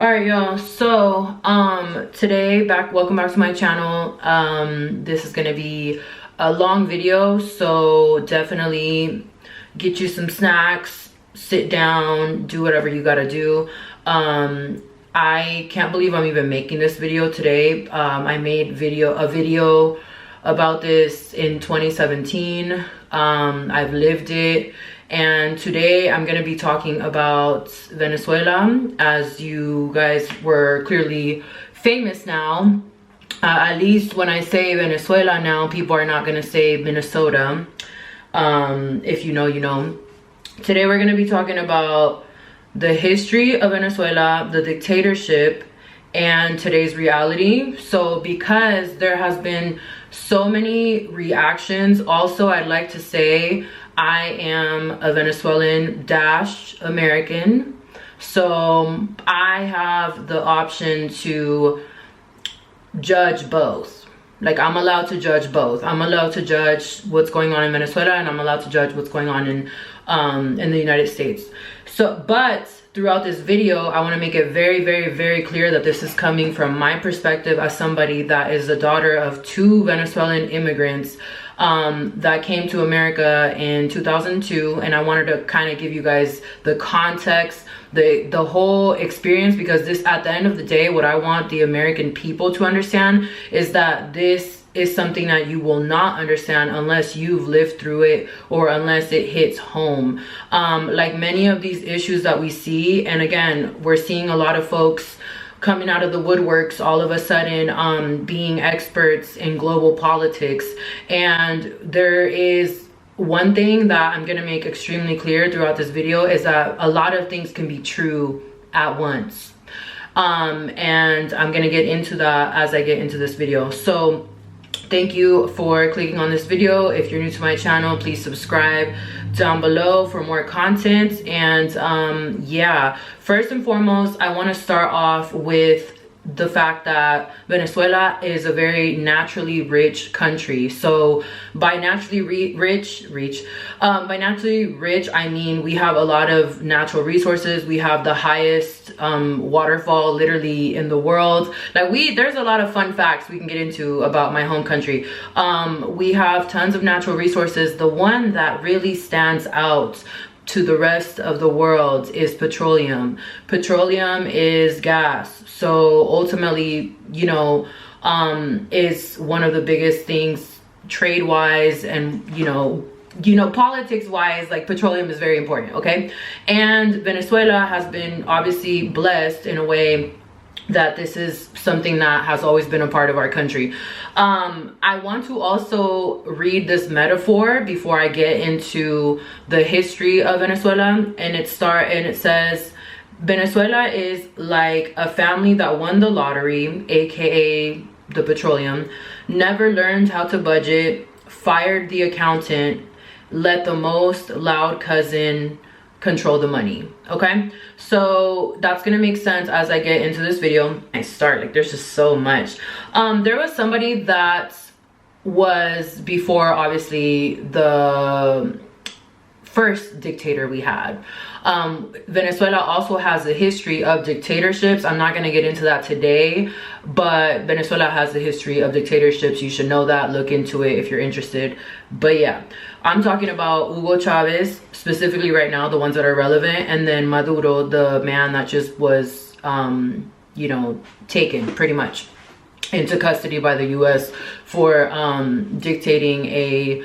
All right, y'all. So, today, welcome back to my channel. This is gonna be a long video, so definitely get you some snacks, sit down, do whatever you gotta do. I can't believe I'm even making this video today. I made a video about this in 2017. I've lived it. And today I'm going to be talking about Venezuela, as you guys were clearly famous now. At least when I say Venezuela now, people are not going to say Minnesota. If you know, you know. Today we're going to be talking about the history of Venezuela, the dictatorship, and today's reality. So because there has been so many reactions, also I'd like to say I am a Venezuelan / American, so I have the option to judge both. Like, I'm allowed to judge both. I'm allowed to judge what's going on in Venezuela, and I'm allowed to judge what's going on in the United States. So, but throughout this video, I want to make it very, very, very clear that this is coming from my perspective as somebody that is the daughter of 2 Venezuelan immigrants that came to America in 2002, and I wanted to kind of give you guys the context, the whole experience, because this, at the end of the day, what I want the American people to understand is that this is something that you will not understand unless you've lived through it or unless it hits home. Like many of these issues that we see, and again, we're seeing a lot of folks coming out of the woodworks all of a sudden, being experts in global politics. And there is one thing that I'm gonna make extremely clear throughout this video, is that a lot of things can be true at once. And I'm gonna get into that as I get into this video. So thank you for clicking on this video. If you're new to my channel, please subscribe down below for more content. And yeah, first and foremost, I want to start off with the fact that Venezuela is a very naturally rich country. So by naturally rich, I mean we have a lot of natural resources. We have the highest waterfall literally in the world. Like, there's a lot of fun facts we can get into about my home country. We have tons of natural resources. The one that really stands out to the rest of the world is petroleum. Petroleum is gas. So ultimately, you know, is one of the biggest things trade-wise and, you know, politics-wise. Like, petroleum is very important, okay? And Venezuela has been obviously blessed in a way that this is something that has always been a part of our country. I want to also read this metaphor before I get into the history of Venezuela, and it says, Venezuela is like a family that won the lottery, aka the petroleum, never learned how to budget, fired the accountant, let the most loud cousin control the money. Okay, so that's gonna make sense as I get into this video. There's just so much. There was somebody that was before, obviously, the first dictator we had. Venezuela also has a history of dictatorships. I'm not going to get into that today, but Venezuela has a history of dictatorships. You should know that. Look into it if you're interested. But yeah, I'm talking about Hugo Chávez specifically right now, the ones that are relevant, and then Maduro, the man that just was you know, taken pretty much into custody by the US for dictating a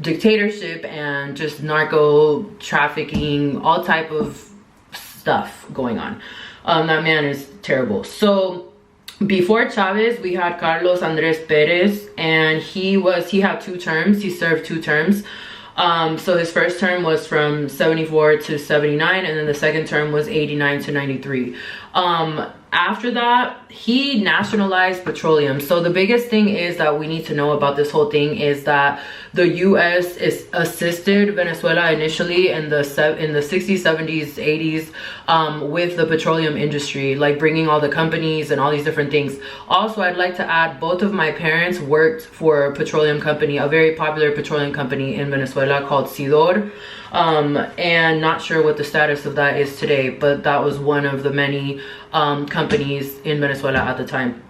dictatorship and just narco trafficking, all type of stuff going on. That man is terrible. So before Chávez, we had Carlos Andrés Pérez, and he had 2 terms. He served 2 terms. So his first term was from 74 to 79, and then the second term was 89 to 93. After that, he nationalized petroleum. So the biggest thing is that we need to know about this whole thing is that the US assisted Venezuela initially in the 60s, 70s, 80s with the petroleum industry, like bringing all the companies and all these different things. Also, I'd like to add, both of my parents worked for a petroleum company, a very popular petroleum company in Venezuela called Sidor. And not sure what the status of that is today, but that was one of the many companies in Venezuela at the time.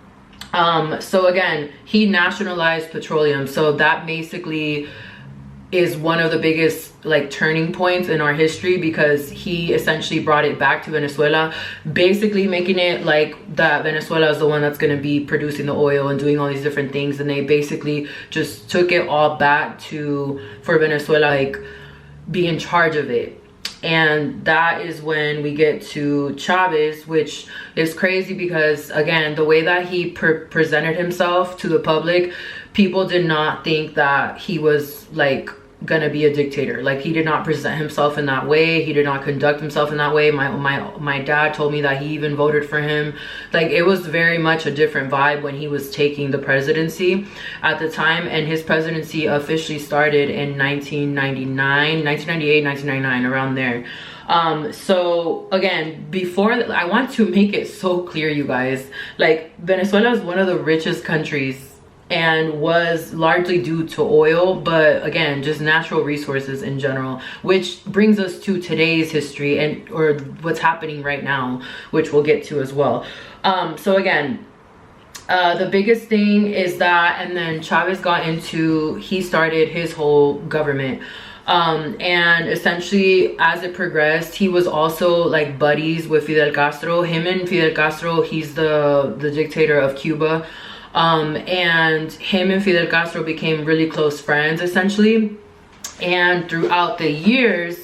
So again, he nationalized petroleum. So that basically is one of the biggest like turning points in our history, because he essentially brought it back to Venezuela, basically making it like that Venezuela is the one that's going to be producing the oil and doing all these different things, and they basically just took it all back for Venezuela, like be in charge of it. And that is when we get to Chávez, which is crazy because again, the way that he presented himself to the public, people did not think that he was like gonna be a dictator. Like, he did not present himself in that way. He did not conduct himself in that way. My dad told me that he even voted for him. Like, it was very much a different vibe when he was taking the presidency at the time. And his presidency officially started in 1998, 1999, around there. So again, before I want to make it so clear, you guys, like, Venezuela is one of the richest countries and was largely due to oil, but again, just natural resources in general, which brings us to today's history or what's happening right now, which we'll get to as well. So again, the biggest thing is that, and then Chávez he started his whole government. And essentially, as it progressed, he was also like buddies with Fidel Castro. Him and Fidel Castro, he's the dictator of Cuba. And him and Fidel Castro became really close friends, essentially. And throughout the years,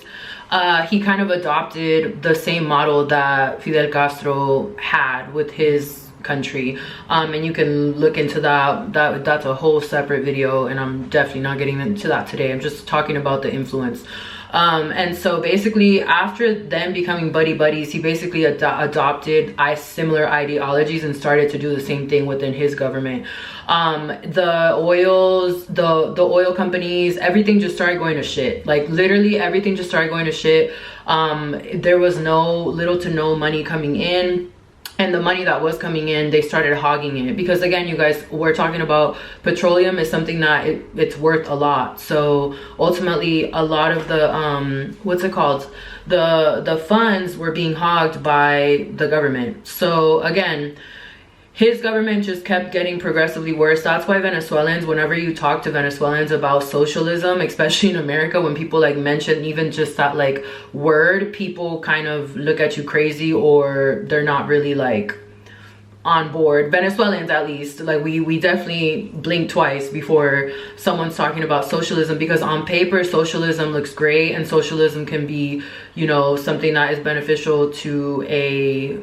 he kind of adopted the same model that Fidel Castro had with his country. And you can look into that's a whole separate video, and I'm definitely not getting into that today. I'm just talking about the influence. And so basically, after them becoming buddies, he basically adopted similar ideologies and started to do the same thing within his government. The oil companies, everything just started going to shit. Like, literally everything just started going to shit. There was little to no money coming in. And the money that was coming in, they started hogging it. Because again, you guys, we're talking about petroleum is something that it's worth a lot. So ultimately, a lot of the, the funds were being hogged by the government. So again, his government just kept getting progressively worse. That's why Venezuelans, whenever you talk to Venezuelans about socialism, especially in America, when people like mention even just that like word, people kind of look at you crazy, or they're not really like on board. Venezuelans, at least, like we definitely blink twice before someone's talking about socialism, because on paper socialism looks great, and socialism can be, you know, something that is beneficial to a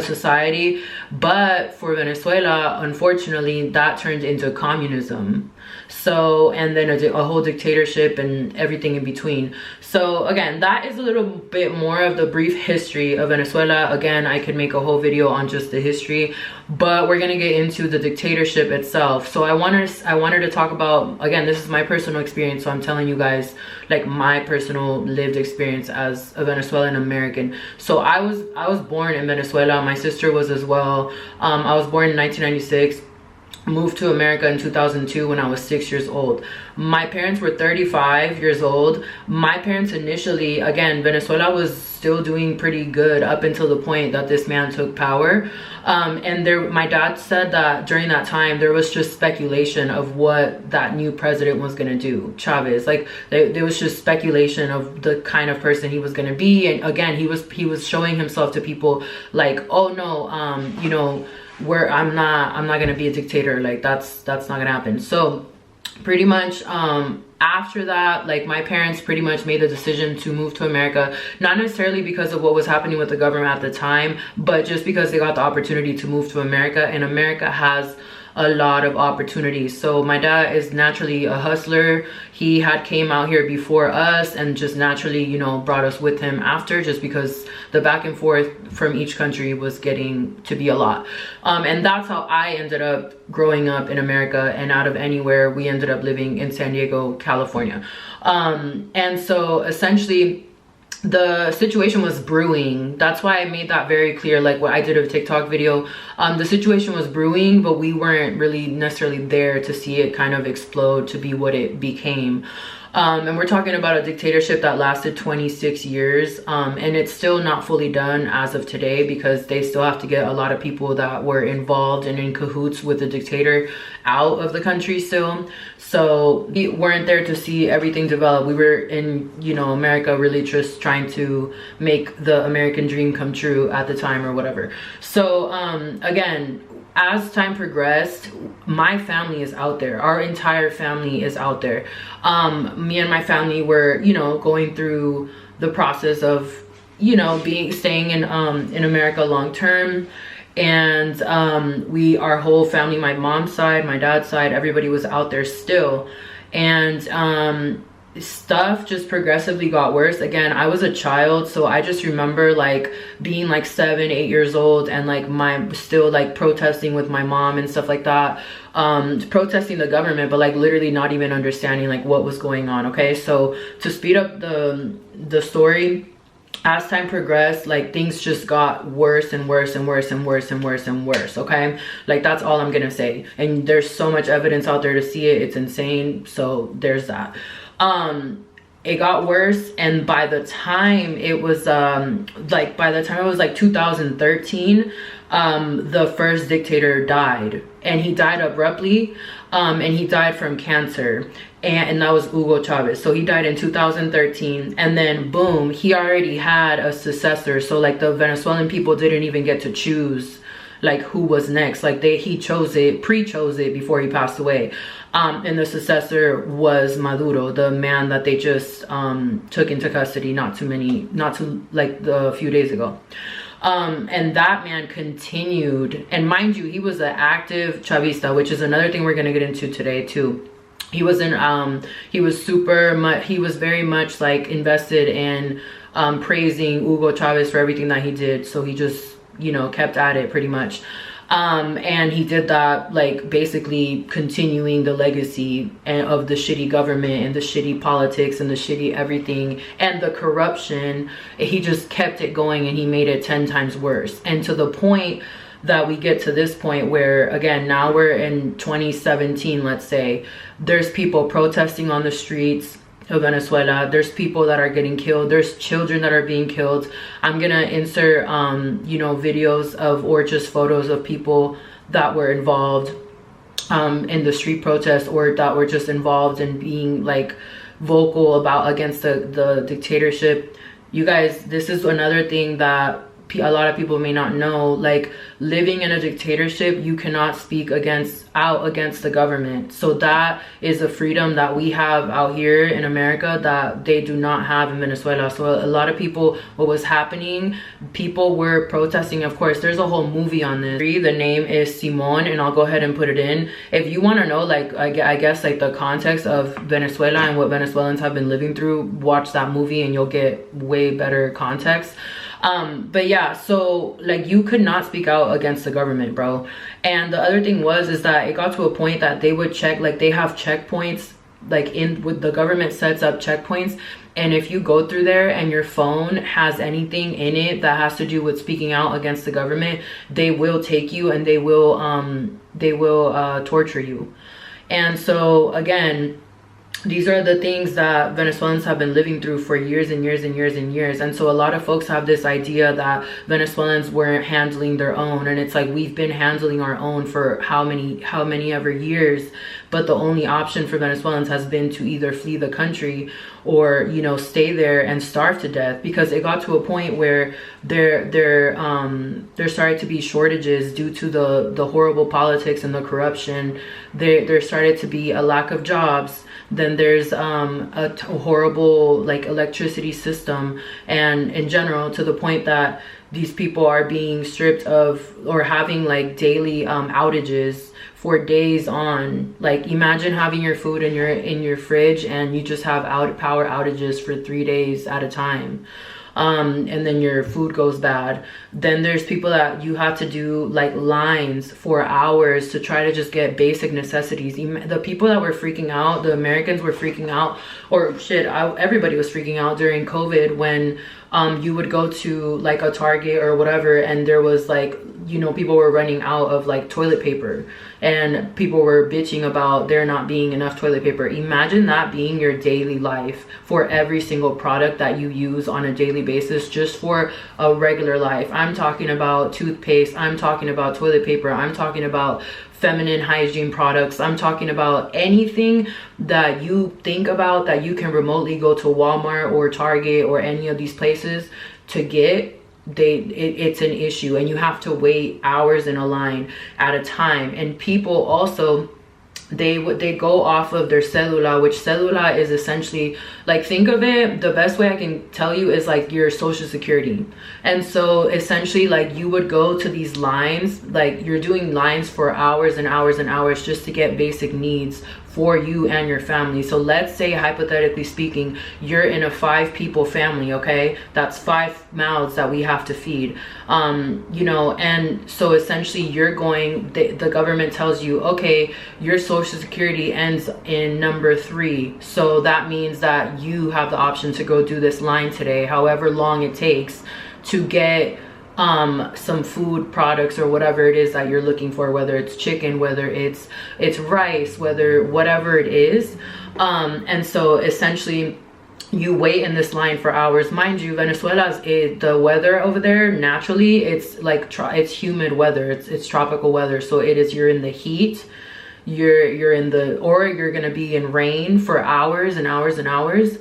society. But for Venezuela, unfortunately, that turned into communism. So, and then a whole dictatorship and everything in between. So again, that is a little bit more of the brief history of Venezuela. Again, I could make a whole video on just the history, but we're gonna get into the dictatorship itself. So I wanted to talk about, again, this is my personal experience, so I'm telling you guys like my personal lived experience as a Venezuelan American. So I was born in Venezuela. My sister was as well. I was born in 1996. Moved to America in 2002 when I was 6 years old. My parents were 35 years old. My parents initially, again, Venezuela was still doing pretty good up until the point that this man took power. And my dad said that during that time, there was just speculation of what that new president was gonna do, Chávez. Like, there was just speculation of the kind of person he was gonna be. And again, he was showing himself to people like, oh no, you know, where I'm not gonna be a dictator. Like, that's not gonna happen. So pretty much after that, like, my parents pretty much made a decision to move to America, not necessarily because of what was happening with the government at the time, but just because they got the opportunity to move to America, and America has a lot of opportunities. So my dad is naturally a hustler. He had came out here before us and just naturally, you know, brought us with him after, just because the back and forth from each country was getting to be a lot. And that's how I ended up growing up in America, and out of anywhere, we ended up living in San Diego, California. And so essentially, the situation was brewing. That's why I made that very clear, like what I did a TikTok video. The situation was brewing, but we weren't really necessarily there to see it kind of explode to be what it became. And we're talking about a dictatorship that lasted 26 years. And it's still not fully done as of today, because they still have to get a lot of people that were involved and in cahoots with the dictator out of the country still. So we weren't there to see everything develop. We were in, you know, America, really just trying to make the American dream come true at the time or whatever. So again, as time progressed, my family is out there. Our entire family is out there. Me and my family were, you know, going through the process of, you know, staying in America long term. And our whole family, my mom's side, my dad's side, everybody was out there still. And stuff just progressively got worse. Again, I was a child, so I just remember like being like 7, 8 years old, and like still like protesting with my mom and stuff like that, protesting the government, but like literally not even understanding like what was going on. Okay, so to speed up the story, as time progressed, like things just got worse and worse and worse and worse and worse and worse. Okay, like that's all I'm gonna say. And there's so much evidence out there to see it. It's insane. So there's that. It got worse, and by the time it was like 2013, the first dictator died, and he died abruptly, and he died from cancer, and that was Hugo Chávez. So he died in 2013, and then boom, he already had a successor. So like the Venezuelan people didn't even get to choose like who was next. Like he chose it, pre-chose it before he passed away. And the successor was Maduro, the man that they just took into custody not too like a few days ago. And that man continued, and mind you, he was an active Chavista, which is another thing we're gonna get into today too. He was he was very much like invested in praising Hugo Chavez for everything that he did. So he just, you know, kept at it pretty much. And he did that like basically continuing the legacy of the shitty government and the shitty politics and the shitty everything and the corruption. He just kept it going, and he made it 10 times worse. And to the point that we get to this point where, again, now we're in 2017, let's say, there's people protesting on the streets of Venezuela. There's people that are getting killed. There's children that are being killed. I'm gonna insert you know, videos of, or just photos of people that were involved in the street protest, or that were just involved in being like vocal about against the dictatorship. You guys, this is another thing that a lot of people may not know. Like, living in a dictatorship, you cannot speak out against the government. So that is a freedom that we have out here in America that they do not have in Venezuela. So a lot of people, what was happening, people were protesting. Of course, there's a whole movie on this. The name is Simon, and I'll go ahead and put it in. If you want to know, like, I guess like the context of Venezuela and what Venezuelans have been living through, watch that movie and you'll get way better context. But yeah, so like you could not speak out against the government, bro. And the other thing is that it got to a point that they would check, like they have checkpoints, like with the government sets up checkpoints. And if you go through there and your phone has anything in it that has to do with speaking out against the government, they will take you and they will torture you. And so again, these are the things that Venezuelans have been living through for years and years and years and years. And so a lot of folks have this idea that Venezuelans weren't handling their own. And it's like, we've been handling our own for how many ever years. But the only option for Venezuelans has been to either flee the country or, you know, stay there and starve to death, because it got to a point where there started to be shortages due to the horrible politics and the corruption. There started to be a lack of jobs. Then there's a horrible like electricity system, and in general, to the point that these people are being stripped of, or having like daily outages for days on. Like, imagine having your food in your fridge and you just have power outages for 3 days at a time. And then your food goes bad. Then there's people that you have to do like lines for hours to try to just get basic necessities. The people that were freaking out, the Americans were freaking out, or shit, everybody was freaking out during COVID when you would go to like a Target or whatever, and there was like you know, people were running out of like toilet paper, and people were bitching about there not being enough toilet paper. Imagine that being your daily life for every single product that you use on a daily basis, just for a regular life. I'm talking about toothpaste, I'm talking about toilet paper, I'm talking about feminine hygiene products, I'm talking about anything that you think about that you can remotely go to Walmart or Target or any of these places to get. It's an issue, and you have to wait hours in a line at a time. And people also, they go off of their cedula, which cedula is essentially, like, think of it, the best way I can tell you is like your social security. And so essentially, like, you would go to these lines, like you're doing lines for hours and hours and hours just to get basic needs for you and your family. So let's say, hypothetically speaking, you're in a 5 people family, okay? That's 5 mouths that we have to feed, you know. And so essentially you're going, the government tells you, okay, your social security ends in number 3, so that means that you have the option to go do this line today, however long it takes, to get some food products or whatever it is that you're looking for, whether it's chicken, whether it's rice, whether whatever it is. And so essentially you wait in this line for hours. Mind you, Venezuela is the weather over there naturally, it's like it's humid weather, it's tropical weather. So it is, you're in the heat, you're in the, or you're gonna be in rain for hours and hours and hours,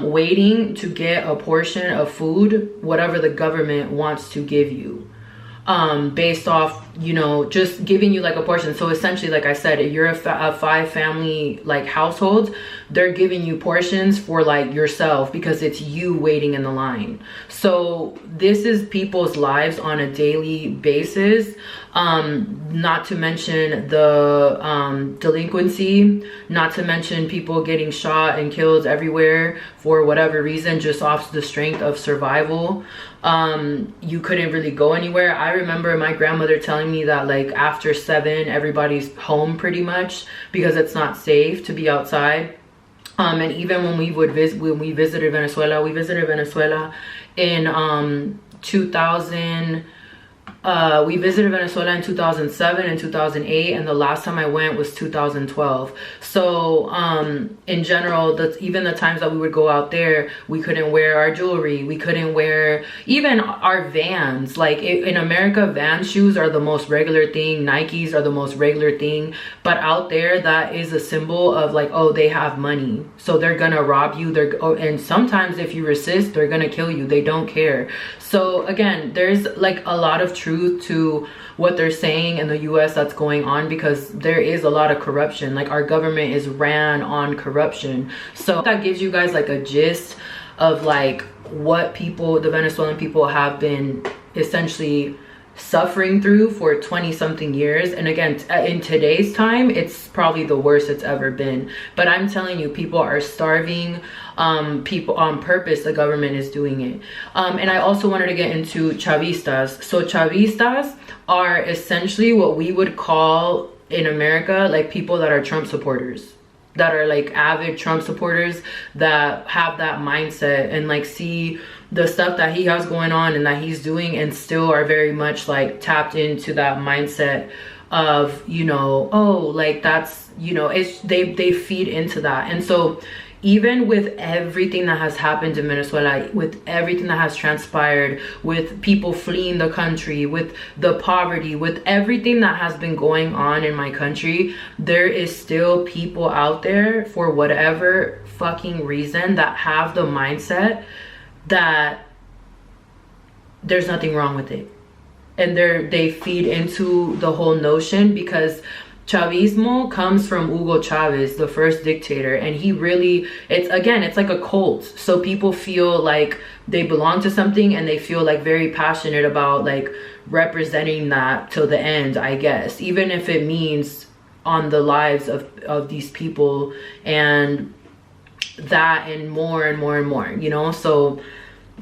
waiting to get a portion of food, whatever the government wants to give you, based off, you know, just giving you like a portion. So essentially, like I said, if you're a 5 family like household, they're giving you portions for like yourself, because it's you waiting in the line. So this is people's lives on a daily basis. Not to mention the delinquency, not to mention people getting shot and killed everywhere for whatever reason, just off the strength of survival. You couldn't really go anywhere. I remember my grandmother telling me that like after 7 everybody's home pretty much, because it's not safe to be outside. And even when we visited Venezuela, we visited Venezuela in 2000. We visited Venezuela in 2007 and 2008, and the last time I went was 2012. So in general, even the times that we would go out there, we couldn't wear our jewelry, we couldn't wear even our Vans. Like in America, Van shoes are the most regular thing, Nikes are the most regular thing, but out there that is a symbol of like, oh, they have money, so they're gonna rob you, and sometimes if you resist, they're gonna kill you, they don't care. So again, there's like a lot of truth to what they're saying in the US that's going on, because there is a lot of corruption. Like our government is ran on corruption. So that gives you guys like a gist of like what the Venezuelan people have been essentially suffering through for 20 something years. And again, in today's time, it's probably the worst it's ever been. But I'm telling you, people are starving. People on purpose, the government is doing it. And I also wanted to get into Chavistas. So Chavistas are essentially what we would call in America like people that are Trump supporters, that are like avid Trump supporters, that have that mindset and like see the stuff that he has going on and that he's doing, and still are very much like tapped into that mindset of, you know, oh, like that's, you know, it's they feed into that. And so even with everything that has happened in Venezuela, with everything that has transpired, with people fleeing the country, with the poverty, with everything that has been going on in my country, there is still people out there for whatever fucking reason that have the mindset that there's nothing wrong with it. And they feed into the whole notion, because Chavismo comes from Hugo Chávez, the first dictator, and he really, it's like a cult. So people feel like they belong to something, and they feel like very passionate about like representing that till the end, I guess, even if it means on the lives of these people, and that and more and more and more, you know. So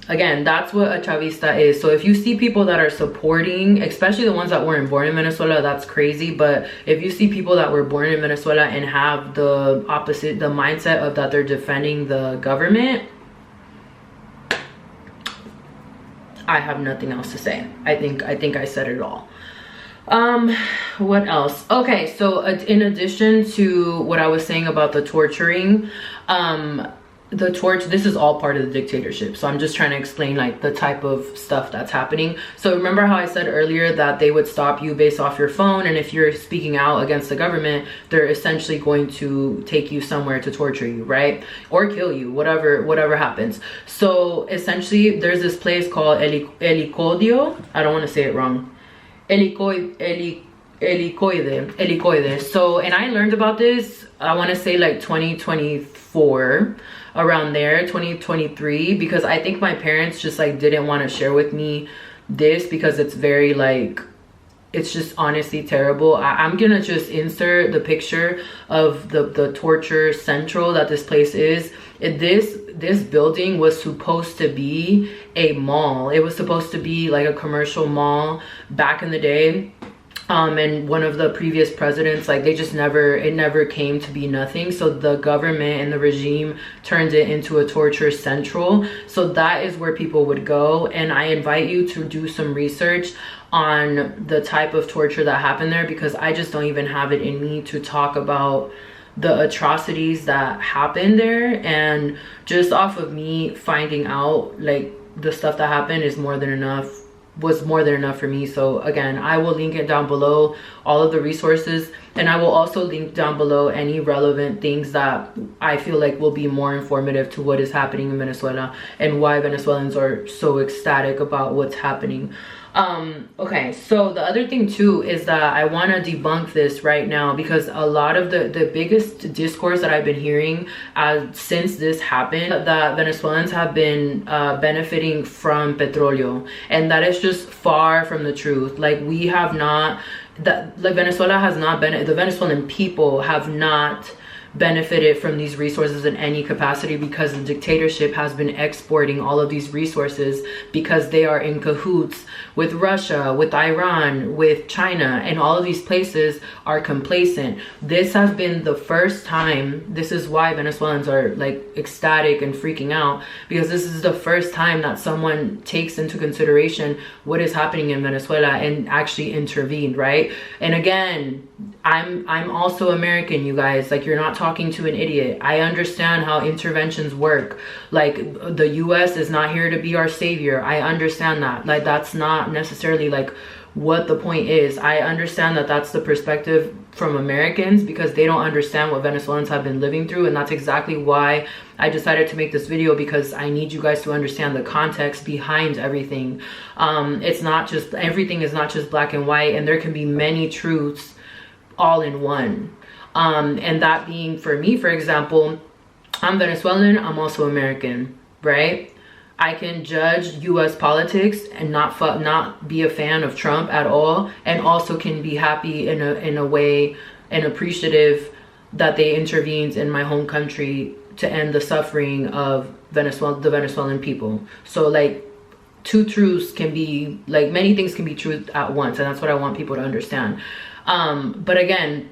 again, that's what a Chavista is. So if you see people that are supporting, especially the ones that weren't born in Venezuela, that's crazy. But if you see people that were born in Venezuela and have the opposite, the mindset of that they're defending the government, I have nothing else to say. I think I said it all. What else? Okay, so in addition to what I was saying about the torturing, this is all part of the dictatorship, so I'm just trying to explain like the type of stuff that's happening. So remember how I said earlier that they would stop you based off your phone, and if you're speaking out against the government, they're essentially going to take you somewhere to torture you, right? Or kill you, whatever happens. So essentially there's this place called Helicoide. I don't want to say it wrong. Helicoide. So, and I learned about this, I want to say like 2024, around there, 2023, because I think my parents just like didn't want to share with me this because it's very like, it's just honestly terrible. I'm gonna just insert the picture of the torture central that this place is. This building was supposed to be a mall. It was supposed to be like a commercial mall back in the day. And one of the previous presidents, like it never came to be nothing. So the government and the regime turned it into a torture central. So that is where people would go. And I invite you to do some research on the type of torture that happened there, because I just don't even have it in me to talk about the atrocities that happened there. And just off of me finding out like the stuff that happened was more than enough for me. So again, I will link it down below, all of the resources, and I will also link down below any relevant things that I feel like will be more informative to what is happening in Venezuela and why Venezuelans are so ecstatic about what's happening. Okay, so the other thing too is that I want to debunk this right now, because a lot of the biggest discourse that I've been hearing since this happened, that Venezuelans have been benefiting from petróleo, and that is just far from the truth. Like we have not, Venezuela has not been, the Venezuelan people have not benefited from these resources in any capacity, because the dictatorship has been exporting all of these resources because they are in cahoots with Russia, with Iran, with China, and all of these places are complacent. This has been the first time, this is why Venezuelans are like ecstatic and freaking out, because this is the first time that someone takes into consideration what is happening in Venezuela and actually intervened, right? And again, I'm also American, you guys. Like, you're not talking to an idiot. I understand how interventions work. Like, the US is not here to be our savior. I understand that. Like, that's not necessarily like what the point is. I understand that that's the perspective from Americans, because they don't understand what Venezuelans have been living through. And that's exactly why I decided to make this video, because I need you guys to understand the context behind everything. It's not just, everything is not just black and white, and there can be many truths all in one. And that being, for me, for example, I'm Venezuelan, I'm also American, right? I can judge US politics and not be a fan of Trump at all, and also can be happy in a way and appreciative that they intervened in my home country to end the suffering of the Venezuelan people. So like, two truths can be, like, many things can be truth at once, and that's what I want people to understand. But again,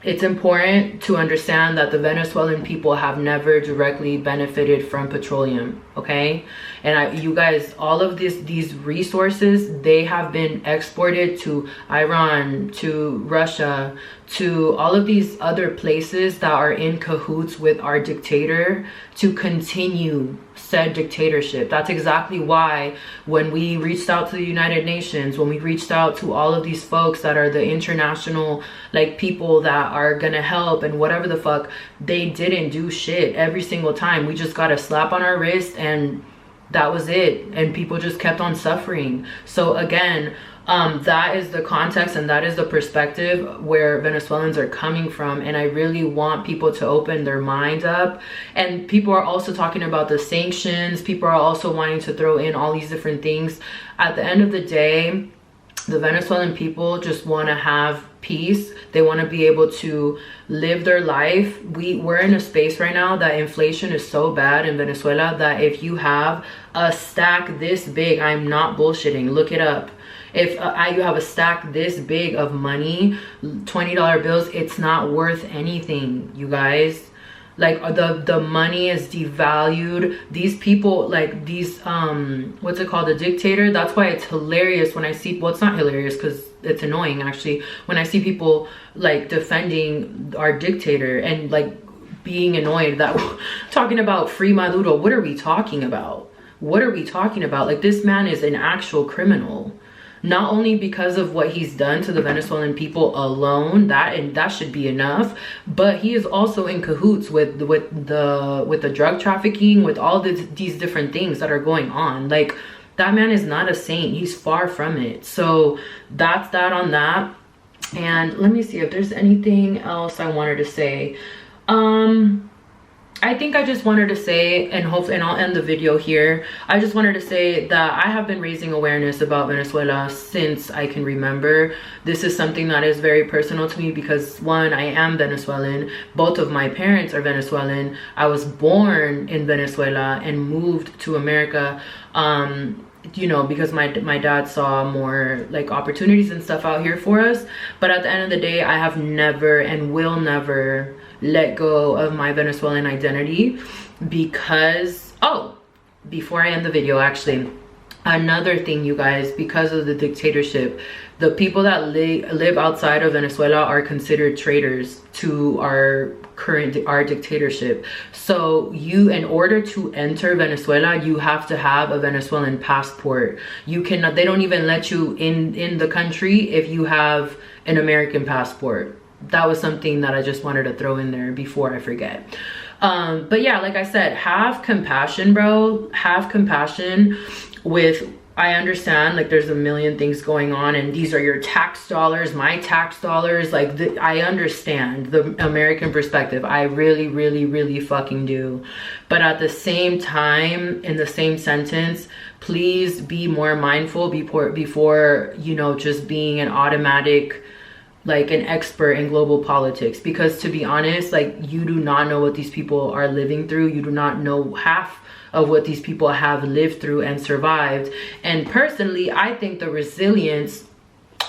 it's important to understand that the Venezuelan people have never directly benefited from petroleum, okay? And you guys, all of these resources, they have been exported to Iran, to Russia, to all of these other places that are in cahoots with our dictator to continue said dictatorship. That's exactly why when we reached out to the United Nations, when we reached out to all of these folks that are the international, like, people that are gonna help and whatever the fuck, they didn't do shit every single time. We just got a slap on our wrist and that was it, and people just kept on suffering. So again, that is the context and that is the perspective where Venezuelans are coming from, and I really want people to open their minds up. And people are also talking about the sanctions, people are also wanting to throw in all these different things. At the end of the day, the Venezuelan people just want to have peace. They want to be able to live their life. We're in a space right now that inflation is so bad in Venezuela that if you have a stack this big, I'm not bullshitting, look it up. If you have a stack this big of money, $20 bills, it's not worth anything, you guys. Like the money is devalued. These people, like these what's it called, the dictator, that's why it's hilarious when I see, well, it's not hilarious because it's annoying actually, when I see people like defending our dictator and like being annoyed that talking about free Maduro. What are we talking about? What are we talking about? Like, this man is an actual criminal, not only because of what he's done to the Venezuelan people alone, that should be enough, but he is also in cahoots with the drug trafficking, with all these different things that are going on. Like, that man is not a saint. He's far from it. So that's that on that. And let me see if there's anything else I wanted to say. I think I just wanted to say, and I'll end the video here. I just wanted to say that I have been raising awareness about Venezuela since I can remember. This is something that is very personal to me because, one, I am Venezuelan. Both of my parents are Venezuelan. I was born in Venezuela and moved to America, you know, because my dad saw more like opportunities and stuff out here for us. But at the end of the day, I have never and will never let go of my Venezuelan identity because, oh, before I end the video, actually, another thing, you guys, because of the dictatorship, the people that live outside of Venezuela are considered traitors to our dictatorship. So in order to enter Venezuela, you have to have a Venezuelan passport. You cannot, they don't even let you in the country if you have an American passport. That was something that I just wanted to throw in there before I forget. But yeah, like I said, have compassion, bro. Have compassion with, I understand, like, there's a million things going on and these are your tax dollars, my tax dollars. Like, I understand the American perspective. I really, really, really fucking do. But at the same time, in the same sentence, please be more mindful before, you know, just being an automatic, like, an expert in global politics. Because to be honest, like, you do not know what these people are living through. You do not know half of what these people have lived through and survived. And personally, I think the resilience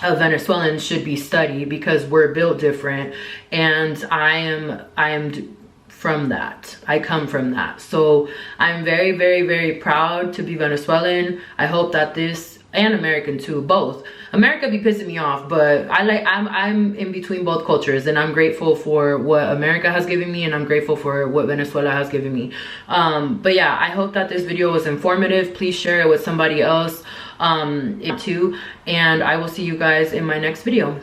of Venezuelans should be studied because we're built different. And I am from that. I come from that. So I'm very, very, very proud to be Venezuelan. I hope that this, and American too, both. America be pissing me off, but I'm in between both cultures, and I'm grateful for what America has given me, and I'm grateful for what Venezuela has given me. But yeah, I hope that this video was informative. Please share it with somebody else too, and I will see you guys in my next video.